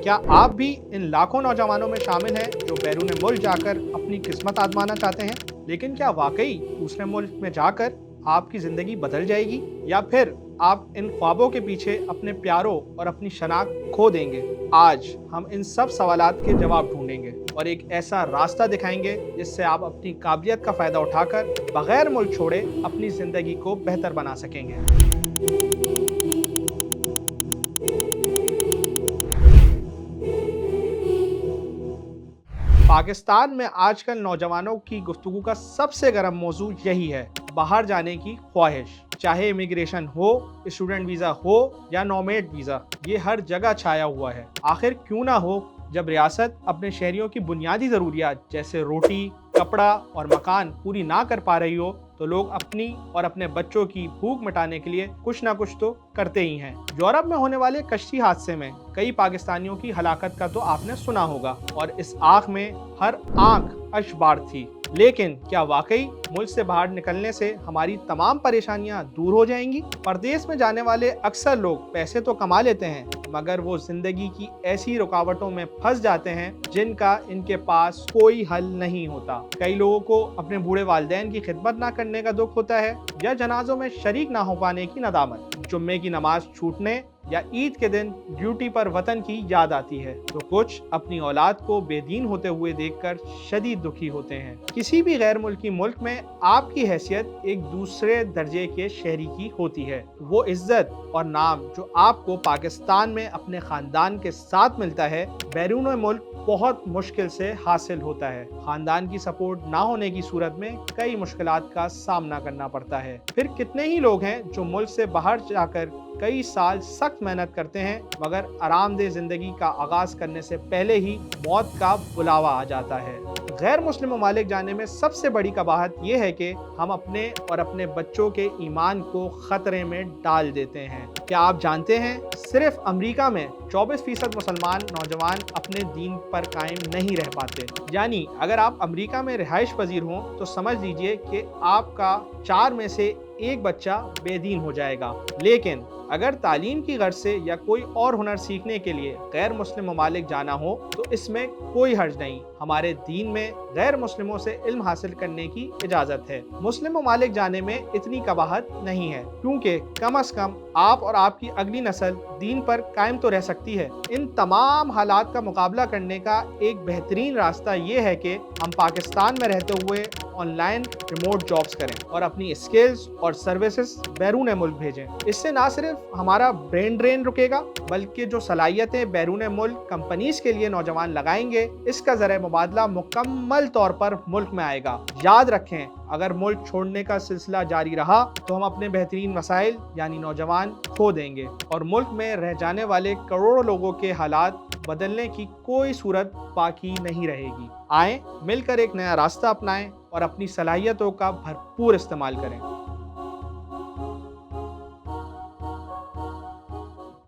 क्या आप भी इन लाखों नौजवानों में शामिल हैं जो बैरून मुल्क जाकर अपनी किस्मत आजमाना चाहते हैं? लेकिन क्या वाकई दूसरे मुल्क में जाकर आपकी ज़िंदगी बदल जाएगी, या फिर आप इन ख्वाबों के पीछे अपने प्यारों और अपनी शनाख्त खो देंगे? आज हम इन सब सवालात के जवाब ढूंढेंगे और एक ऐसा रास्ता दिखाएंगे जिससे आप अपनी काबिलियत का फ़ायदा उठाकर बगैर मुल्क छोड़े अपनी ज़िंदगी को बेहतर बना सकेंगे। पाकिस्तान में आजकल नौजवानों की गुफ्तगू का सबसे गर्म मौजू यही है, बाहर जाने की ख्वाहिश। चाहे इमिग्रेशन हो, स्टूडेंट वीज़ा हो या नोमैड वीज़ा, ये हर जगह छाया हुआ है। आखिर क्यों ना हो? जब रियासत अपने शहरियों की बुनियादी ज़रूरियात जैसे रोटी, कपड़ा और मकान पूरी ना कर पा रही हो, तो लोग अपनी और अपने बच्चों की भूख मिटाने के लिए कुछ ना कुछ तो करते ही हैं। यूरोप में होने वाले कश्ती हादसे में कई पाकिस्तानियों की हलाकत का तो आपने सुना होगा, और इस आग में हर आंख अशबार थी। लेकिन क्या वाकई मुल्क से बाहर निकलने से हमारी तमाम परेशानियां दूर हो जाएंगी? परदेश में जाने वाले अक्सर लोग पैसे तो कमा लेते हैं, मगर वो जिंदगी की ऐसी रुकावटों में फंस जाते हैं जिनका इनके पास कोई हल नहीं होता। कई लोगों को अपने बूढ़े वालिदैन की खिदमत ना करने का दुख होता है, या जनाजों में शरीक ना हो पाने की नदामत। जुम्मे की नमाज छूटने या ईद के दिन ड्यूटी पर वतन की याद आती है, तो कुछ अपनी औलाद को बेदीन होते हुए देखकर शदीद दुखी होते हैं। किसी भी गैर मुल्की मुल्क में आपकी हैसियत एक दूसरे दर्जे के शहरी की होती है। वो इज्जत और नाम जो आपको पाकिस्तान में अपने खानदान के साथ मिलता है, बैरून मुल्क बहुत मुश्किल से हासिल होता है। खानदान की सपोर्ट ना होने की सूरत में कई मुश्किलात का सामना करना पड़ता है। फिर कितने ही लोग हैं जो मुल्क से बाहर जाकर कई साल सख्त मेहनत करते हैं, मगर आरामदेह जिंदगी का आगाज करने से पहले ही मौत का बुलावा आ जाता है। गैर मुस्लिम ममालिक जाने में सबसे बड़ी कबाहत यह है कि हम अपने और अपने बच्चों के ईमान को खतरे में डाल देते हैं। क्या आप जानते हैं, सिर्फ अमेरिका में 24% मुसलमान नौजवान अपने दीन पर कायम नहीं रह पाते। यानी अगर आप अमेरिका में रिहाइश पजीर हों तो समझ लीजिए कि आपका 4 में से एक बच्चा बेदीन हो जाएगा। लेकिन अगर तालीम की गर्ज से या कोई और हुनर सीखने के लिए गैर मुस्लिम ममालिक जाना हो तो इसमें कोई हर्ज नहीं। हमारे दीन में गैर मुस्लिमों से इल्म हासिल करने की इजाज़त है। मुस्लिम ममालिक जाने में इतनी कबाहत नहीं है, क्योंकि कम अज़ कम आप और आपकी अगली नस्ल दीन पर कायम तो रह सकती है। इन तमाम हालात का मुकाबला करने का एक बेहतरीन रास्ता ये है कि हम पाकिस्तान में रहते हुए ऑनलाइन रिमोट जॉब्स करें और अपनी स्किल्स और सर्विसेज बैरून मुल्क भेजें। इससे ना सिर्फ हमारा ब्रेन ड्रेन रुकेगा, बल्कि जो सलाहियतें बैरून मुल्क कंपनीज के लिए नौजवान लगाएंगे, इसका ज़रिए मुबादला मुकम्मल तौर पर मुल्क में आएगा। याद रखें, अगर मुल्क छोड़ने का सिलसिला जारी रहा तो हम अपने बेहतरीन वसाइल यानी नौजवान खो देंगे, और मुल्क में रह जाने वाले करोड़ों लोगों के हालात बदलने की कोई सूरत बाकी नहीं रहेगी। आएं, मिलकर एक नया रास्ता अपनाएं और अपनी सलाहियतों का भरपूर इस्तेमाल करें।